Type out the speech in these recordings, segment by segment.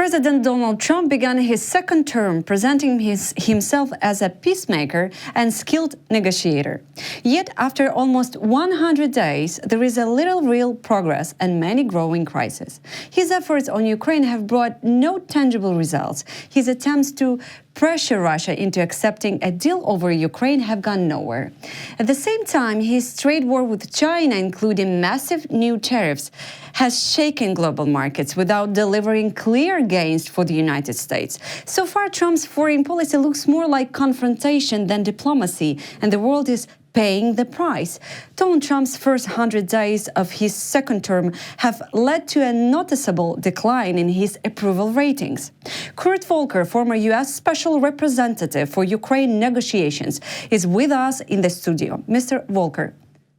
President Donald Trump began his second term presenting himself as a peacemaker and skilled negotiator. Yet, after almost 100 days, there is a little real progress and many growing crises. His efforts on Ukraine have brought no tangible results. His attempts to pressure Russia into accepting a deal over Ukraine have gone nowhere. At the same time, his trade war with China, including massive new tariffs, has shaken global markets without delivering clear gains for the United States. So far, Trump's foreign policy looks more like confrontation than diplomacy, and the world is paying the price. Donald Trump's first 100 days of his second term have led to a noticeable decline in his approval ratings. Kurt Volker, former U.S. Special Representative for Ukraine negotiations, is with us in the studio. Mr. Volker,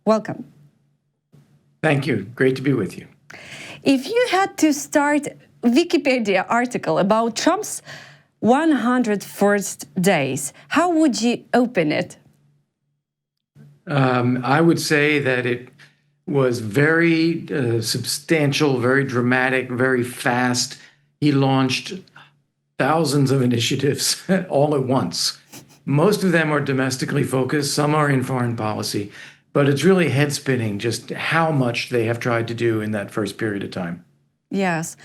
welcome. Thank you. Great to be with you. If you had to start a Wikipedia article about Trump's 101st days, how would you open it? I would say that it was very substantial, very dramatic, very fast. He launched thousands of initiatives all at once. Most of them are domestically focused, some are in foreign policy, but it's really head-spinning just how much they have tried to do in that first period of time. Yes.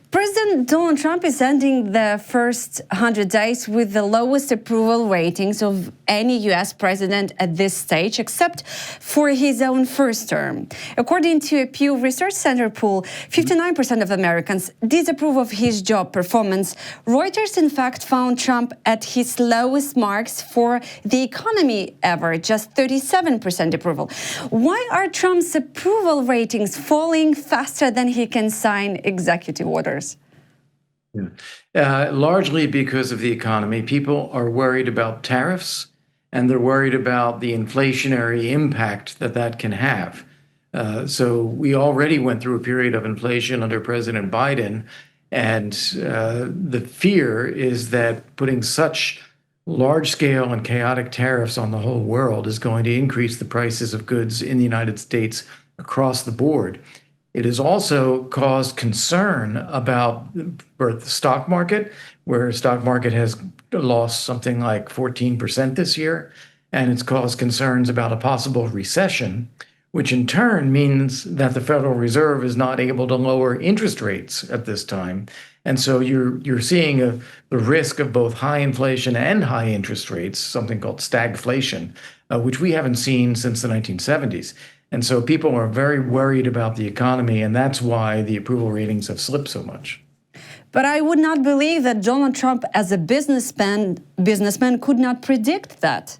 President Donald Trump is ending the first 100 days with the lowest approval ratings of any U.S. president at this stage, except for his own first term. According to a Pew Research Center poll, 59% of Americans disapprove of his job performance. Reuters, in fact, found Trump at his lowest marks for the economy ever, just 37% approval. Why are Trump's approval ratings falling faster than he can sign executive orders? Largely because of the economy. People are worried about tariffs, and they're worried about the inflationary impact that that can have. So we already went through a period of inflation under President Biden, and the fear is that putting such large-scale and chaotic tariffs on the whole world is going to increase the prices of goods in the United States across the board. It has also caused concern about the stock market, where the stock market has lost something like 14% this year, and it's caused concerns about a possible recession, which in turn means that the Federal Reserve is not able to lower interest rates at this time. And so you're seeing the risk of both high inflation and high interest rates, something called stagflation, which we haven't seen since the 1970s. And so people are very worried about the economy, and that's why the approval ratings have slipped so much. But I would not believe that Donald Trump, as a businessman could not predict that.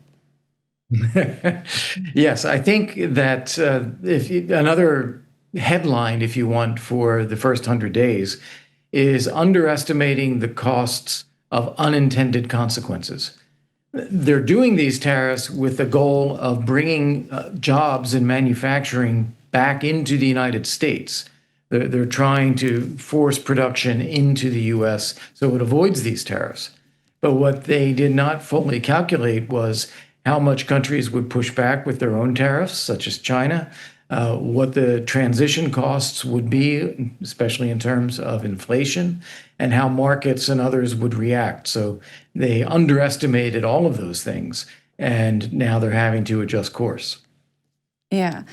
Yes, I think that another headline, if you want, for the first 100 days is underestimating the costs of unintended consequences. They're doing these tariffs with the goal of bringing jobs in manufacturing back into the United States. They're trying to force production into the U.S. so it avoids these tariffs. But what they did not fully calculate was how much countries would push back with their own tariffs, such as China, what the transition costs would be, especially in terms of inflation, and how markets and others would react. So they underestimated all of those things, and now they're having to adjust course. Yeah.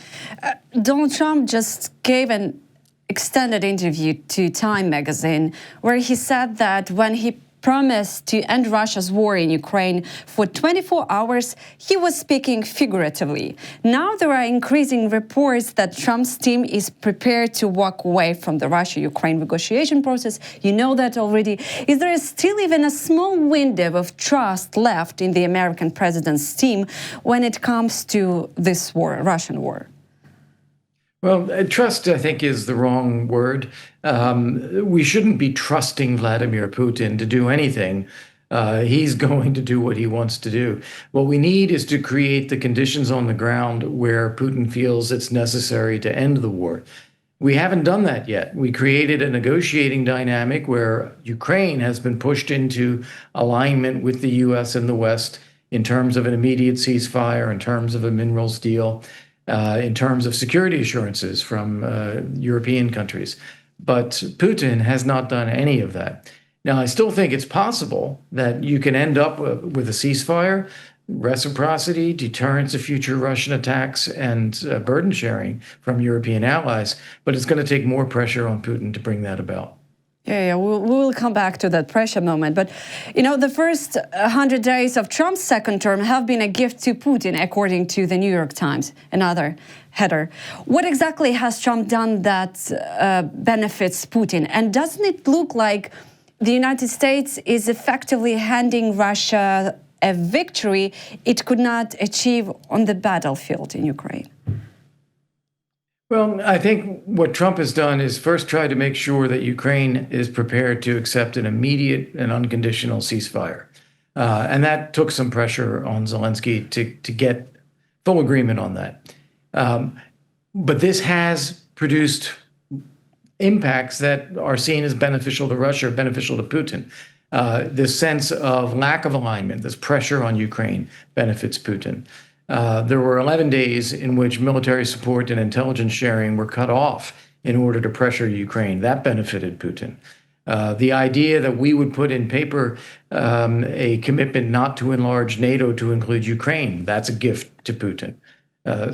Donald Trump just gave an extended interview to Time magazine where he said that when he promised to end Russia's war in Ukraine for 24 hours, he was speaking figuratively. Now there are increasing reports that Trump's team is prepared to walk away from the Russia-Ukraine negotiation process. You know that already. Is there still even a small window of trust left in the American president's team when it comes to this war, Russian war? Well, trust, I think, is the wrong word. We shouldn't be trusting Vladimir Putin to do anything. He's going to do what he wants to do. What we need is to create the conditions on the ground where Putin feels it's necessary to end the war. We haven't done that yet. We created a negotiating dynamic where Ukraine has been pushed into alignment with the U.S. and the West in terms of an immediate ceasefire, in terms of a minerals deal, in terms of security assurances from European countries. But Putin has not done any of that. Now, I still think it's possible that you can end up with a ceasefire, reciprocity, deterrence of future Russian attacks, and burden sharing from European allies, but it's going to take more pressure on Putin to bring that about. Yeah, we will come back to that pressure moment. But, the first 100 days of Trump's second term have been a gift to Putin, according to the New York Times, another header. What exactly has Trump done that benefits Putin? And doesn't it look like the United States is effectively handing Russia a victory it could not achieve on the battlefield in Ukraine? Well, I think what Trump has done is first try to make sure that Ukraine is prepared to accept an immediate and unconditional ceasefire. And that took some pressure on Zelensky to get full agreement on that. But this has produced impacts that are seen as beneficial to Russia, beneficial to Putin. This sense of lack of alignment, this pressure on Ukraine benefits Putin. There were 11 days in which military support and intelligence sharing were cut off in order to pressure Ukraine. That benefited Putin. The idea that we would put in paper a commitment not to enlarge NATO to include Ukraine, that's a gift to Putin.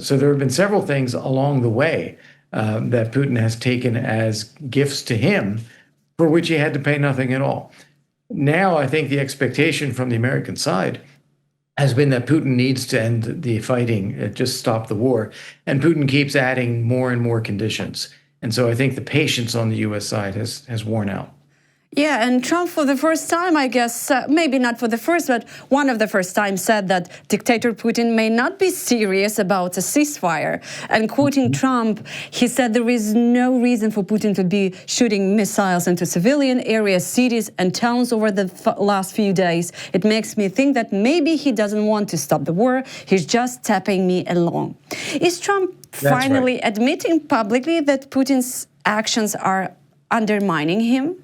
So there have been several things along the way that Putin has taken as gifts to him for which he had to pay nothing at all. Now, I think the expectation from the American side has been that Putin needs to end the fighting, just stop the war. And Putin keeps adding more and more conditions. And so I think the patience on the U.S. side has worn out. Yeah, and Trump, for the first time, I guess, maybe not for the first, but one of the first times said that dictator Putin may not be serious about a ceasefire. And quoting Trump, he said there is no reason for Putin to be shooting missiles into civilian areas, cities and towns over the last few days. It makes me think that maybe he doesn't want to stop the war. He's just tapping me along. Is Trump finally admitting publicly that Putin's actions are undermining him?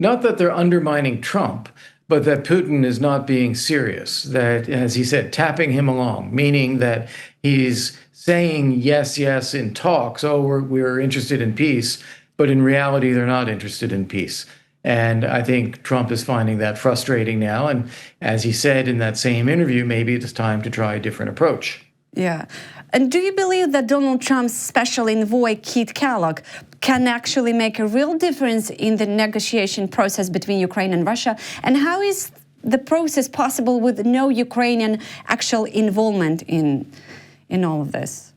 Not that they're undermining Trump, but that Putin is not being serious, that, as he said, tapping him along, meaning that he's saying yes, yes in talks, oh, we're interested in peace, but in reality, they're not interested in peace. And I think Trump is finding that frustrating now. And as he said in that same interview, maybe it's time to try a different approach. Yeah. And do you believe that Donald Trump's special envoy, Kurt Volker, can actually make a real difference in the negotiation process between Ukraine and Russia? And how is the process possible with no Ukrainian actual involvement in all of this?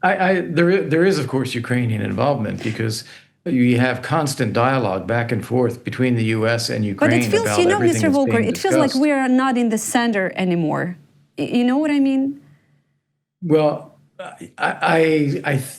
There is, of course, Ukrainian involvement because you have constant dialogue back and forth between the U.S. and Ukraine. But it feels, Mr. Volker, it feels like we are not in the center anymore. You know what I mean? Well, I'm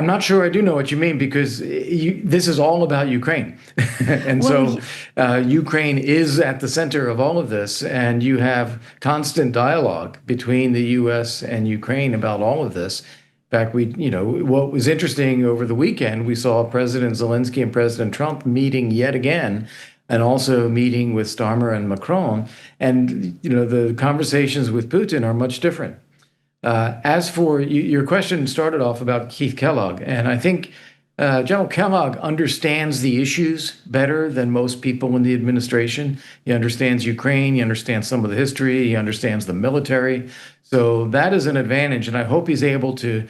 not sure I do know what you mean because this is all about Ukraine. And so Ukraine is at the center of all of this. And you have constant dialogue between the U.S. and Ukraine about all of this. In fact, what was interesting over the weekend, we saw President Zelensky and President Trump meeting yet again, and also meeting with Starmer and Macron. And, the conversations with Putin are much different. As for your question started off about Keith Kellogg, and I think General Kellogg understands the issues better than most people in the administration. He understands Ukraine, he understands some of the history, he understands the military. So that is an advantage, and I hope he's able to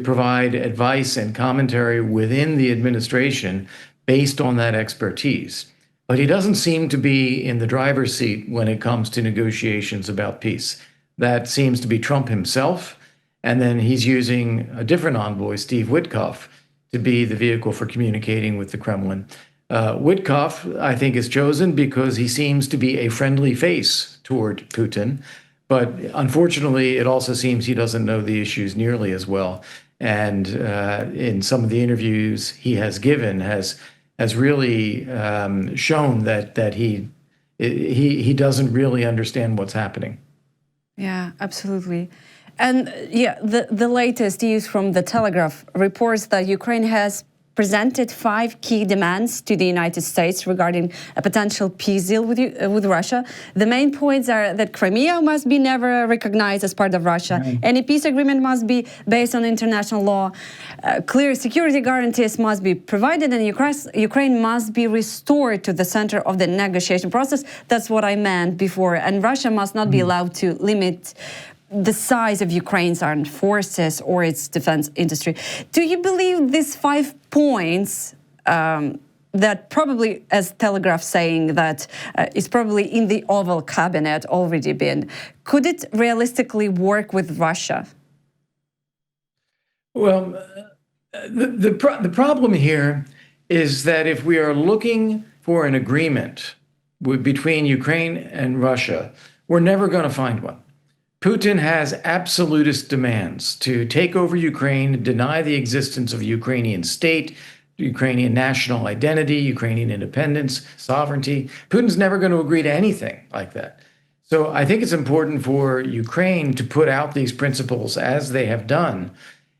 provide advice and commentary within the administration based on that expertise. But he doesn't seem to be in the driver's seat when it comes to negotiations about peace. That seems to be Trump himself. And then he's using a different envoy, Steve Witkoff, to be the vehicle for communicating with the Kremlin. Witkoff, I think, is chosen because he seems to be a friendly face toward Putin. But unfortunately, it also seems he doesn't know the issues nearly as well. And in some of the interviews he has given has really shown that he doesn't really understand what's happening. Yeah, absolutely. And the latest news from the Telegraph reports that Ukraine has presented 5 key demands to the United States regarding a potential peace deal with Russia. The main points are that Crimea must be never recognized as part of Russia. Any peace agreement must be based on international law. Clear security guarantees must be provided, and Ukraine must be restored to the center of the negotiation process. That's what I meant before. And Russia must not be allowed to limit the size of Ukraine's armed forces or its defense industry. Do you believe these 5 points that probably, as Telegraph saying, that is probably in the Oval Cabinet already been, could it realistically work with Russia? Well, the problem here is that if we are looking for an agreement between Ukraine and Russia, we're never going to find one. Putin has absolutist demands to take over Ukraine, deny the existence of a Ukrainian state, Ukrainian national identity, Ukrainian independence, sovereignty. Putin's never going to agree to anything like that. So I think it's important for Ukraine to put out these principles as they have done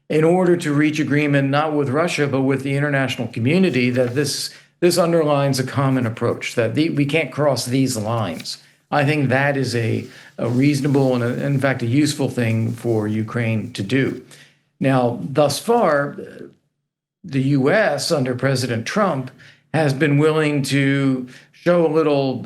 in order to reach agreement, not with Russia, but with the international community, that this underlines a common approach, that we can't cross these lines. I think that is a reasonable and, in fact, a useful thing for Ukraine to do. Now, thus far, the U.S., under President Trump, has been willing to show a little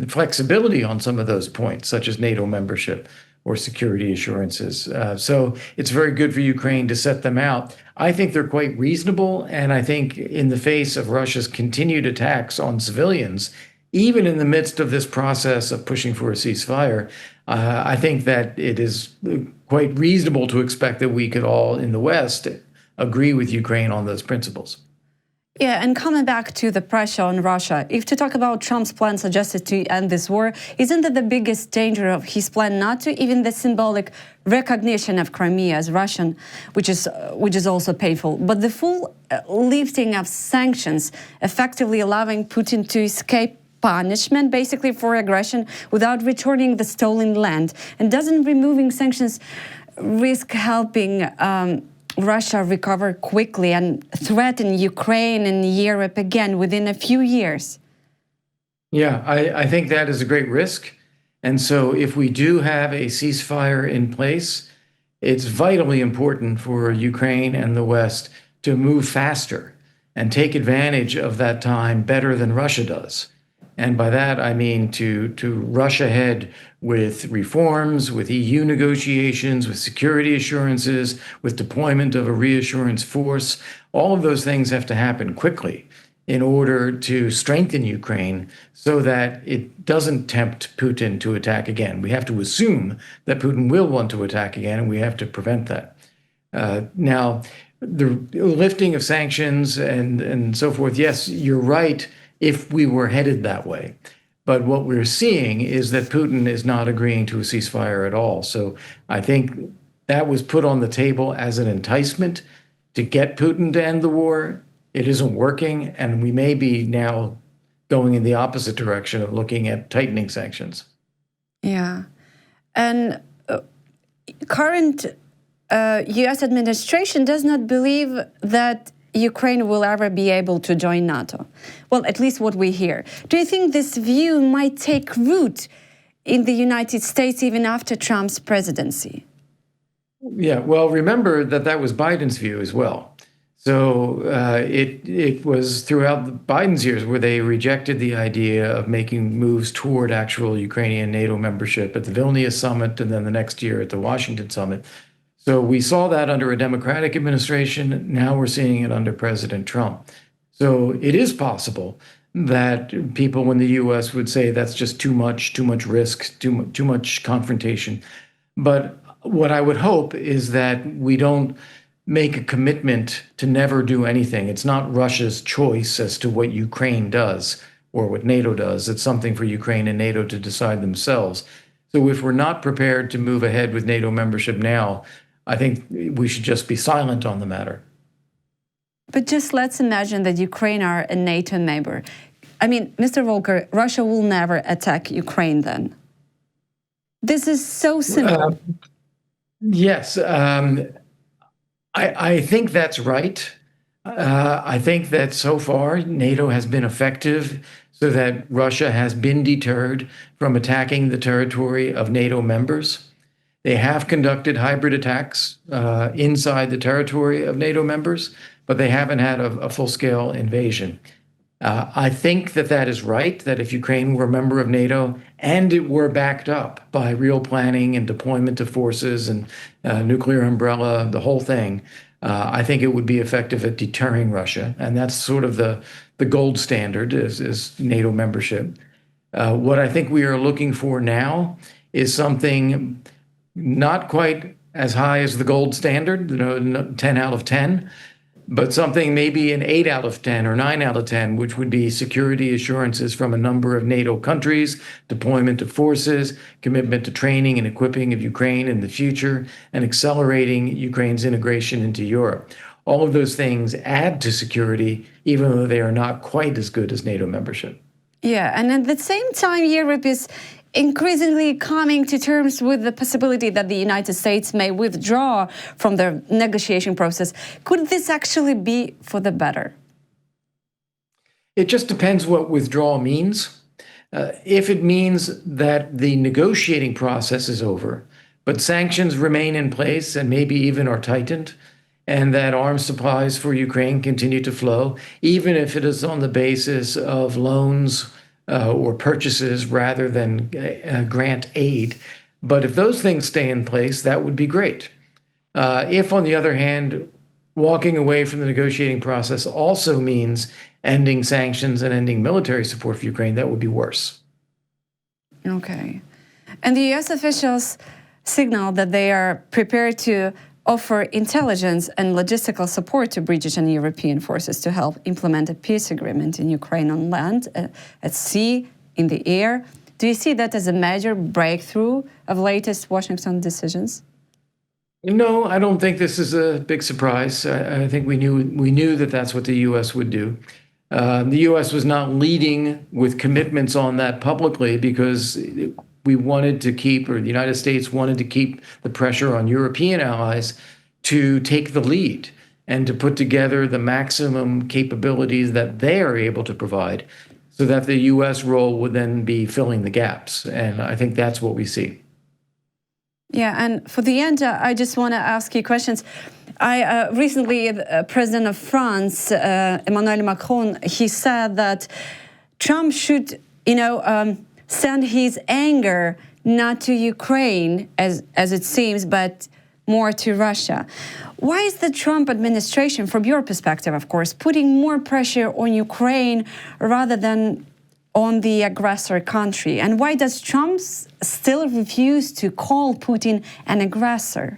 flexibility on some of those points, such as NATO membership or security assurances. So it's very good for Ukraine to set them out. I think they're quite reasonable, and I think in the face of Russia's continued attacks on civilians, even in the midst of this process of pushing for a ceasefire, I think that it is quite reasonable to expect that we could all in the West agree with Ukraine on those principles. Yeah, and coming back to the pressure on Russia, if to talk about Trump's plan suggested to end this war, isn't that the biggest danger of his plan not to even the symbolic recognition of Crimea as Russian, which is also painful, but the full lifting of sanctions, effectively allowing Putin to escape punishment basically for aggression without returning the stolen land? And doesn't removing sanctions risk helping Russia recover quickly and threaten Ukraine and Europe again within a few years? Yeah, I think that is a great risk. And so if we do have a ceasefire in place, it's vitally important for Ukraine and the West to move faster and take advantage of that time better than Russia does. And by that, I mean to rush ahead with reforms, with EU negotiations, with security assurances, with deployment of a reassurance force. All of those things have to happen quickly in order to strengthen Ukraine so that it doesn't tempt Putin to attack again. We have to assume that Putin will want to attack again, and we have to prevent that. Now, the lifting of sanctions and so forth, yes, you're right, if we were headed that way. But what we're seeing is that Putin is not agreeing to a ceasefire at all. So I think that was put on the table as an enticement to get Putin to end the war. It isn't working, and we may be now going in the opposite direction of looking at tightening sanctions. Yeah. And current U.S. administration does not believe that Ukraine will ever be able to join NATO. Well, at least what we hear. Do you think this view might take root in the United States even after Trump's presidency? Yeah, well, remember that was Biden's view as well. So it was throughout Biden's years where they rejected the idea of making moves toward actual Ukrainian NATO membership at the Vilnius summit and then the next year at the Washington summit. So we saw that under a Democratic administration. Now we're seeing it under President Trump. So it is possible that people in the U.S. would say that's just too much risk, too much confrontation. But what I would hope is that we don't make a commitment to never do anything. It's not Russia's choice as to what Ukraine does or what NATO does. It's something for Ukraine and NATO to decide themselves. So if we're not prepared to move ahead with NATO membership now, I think we should just be silent on the matter. But just let's imagine that Ukraine are a NATO member. I mean, Mr. Volker, Russia will never attack Ukraine then. This is so simple. Yes, I think that's right. I think that so far NATO has been effective so that Russia has been deterred from attacking the territory of NATO members. They have conducted hybrid attacks inside the territory of NATO members, but they haven't had a full-scale invasion. I think that that is right, that if Ukraine were a member of NATO and it were backed up by real planning and deployment of forces and nuclear umbrella, the whole thing, I think it would be effective at deterring Russia. And that's sort of the gold standard is NATO membership. What I think we are looking for now is something not quite as high as the gold standard, 10 out of 10, but something maybe an 8 out of 10 or 9 out of 10, which would be security assurances from a number of NATO countries, deployment of forces, commitment to training and equipping of Ukraine in the future, and accelerating Ukraine's integration into Europe. All of those things add to security, even though they are not quite as good as NATO membership. Yeah, and at the same time, Europe is increasingly coming to terms with the possibility that the United States may withdraw from the negotiation process. Could this actually be for the better? It just depends what withdrawal means. If it means that the negotiating process is over, but sanctions remain in place and maybe even are tightened, and that arms supplies for Ukraine continue to flow, even if it is on the basis of loans or purchases rather than grant aid. But if those things stay in place, that would be great. If, on the other hand, walking away from the negotiating process also means ending sanctions and ending military support for Ukraine, that would be worse. Okay. And the U.S. officials signaled that they are prepared to offer intelligence and logistical support to British and European forces to help implement a peace agreement in Ukraine on land, at sea, in the air. Do you see that as a major breakthrough of latest Washington decisions? No, I don't think this is a big surprise. I think we knew that that's what the U.S. would do. The U.S. was not leading with commitments on that publicly because we wanted to keep, or the United States wanted to keep the pressure on European allies to take the lead and to put together the maximum capabilities that they are able to provide so that the U.S. role would then be filling the gaps. And I think that's what we see. Yeah, and for the end, I just want to ask you questions. Recently, President of France, Emmanuel Macron, he said that Trump should, send his anger not to Ukraine, as it seems, but more to Russia. Why is the Trump administration, from your perspective, of course, putting more pressure on Ukraine rather than on the aggressor country? And why does Trump still refuse to call Putin an aggressor?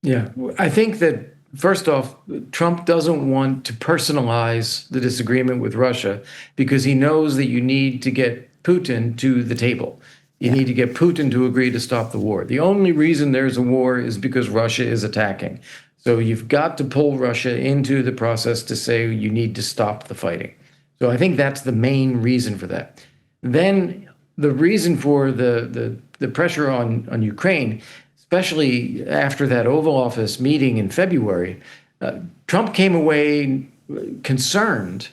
Yeah, I think that, first off, Trump doesn't want to personalize the disagreement with Russia because he knows that you need to get Putin to the table. You need to get Putin to agree to stop the war. The only reason there's a war is because Russia is attacking. So you've got to pull Russia into the process to say you need to stop the fighting. So I think that's the main reason for that. Then the reason for the pressure on Ukraine, especially after that Oval Office meeting in February, Trump came away concerned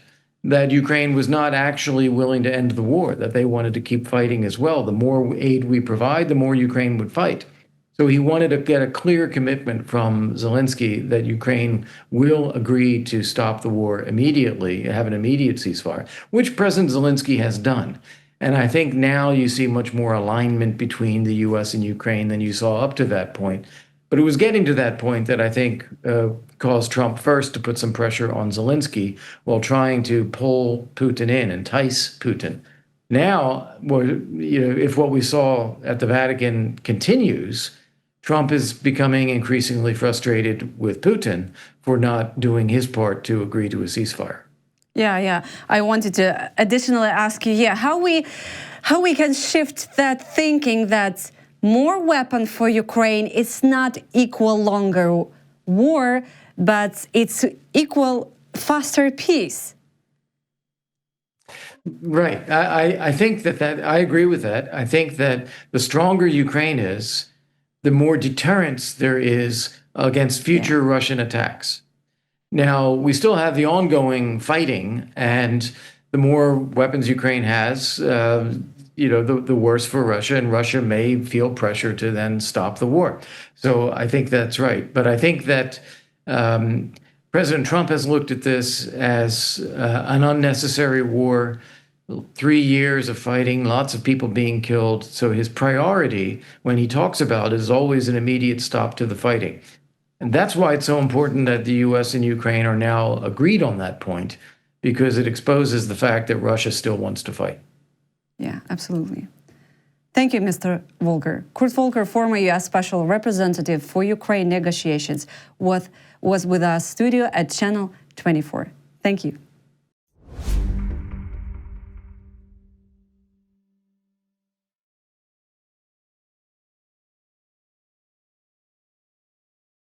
that Ukraine was not actually willing to end the war, that they wanted to keep fighting as well. The more aid we provide, the more Ukraine would fight. So he wanted to get a clear commitment from Zelensky that Ukraine will agree to stop the war immediately, have an immediate ceasefire, which President Zelensky has done. And I think now you see much more alignment between the U.S. and Ukraine than you saw up to that point. But it was getting to that point that I think caused Trump first to put some pressure on Zelensky while trying to pull Putin in, entice Putin. Now, if what we saw at the Vatican continues, Trump is becoming increasingly frustrated with Putin for not doing his part to agree to a ceasefire. Yeah. I wanted to additionally ask you, how we can shift that thinking that more weapon for Ukraine is not equal longer war, but it's equal faster peace. Right. I think that I agree with that. I think that the stronger Ukraine is, the more deterrence there is against future Russian attacks. Now, we still have the ongoing fighting, and the more weapons Ukraine has, the worse for Russia, and Russia may feel pressure to then stop the war. So I think that's right. But I think that President Trump has looked at this as an unnecessary war, 3 years of fighting, lots of people being killed. So his priority, when he talks about it, is always an immediate stop to the fighting. And that's why it's so important that the US and Ukraine are now agreed on that point, because it exposes the fact that Russia still wants to fight. Yeah, absolutely. Thank you, Mr. Volker. Kurt Volker, former U.S. Special Representative for Ukraine negotiations, was with our studio at Channel 24. Thank you.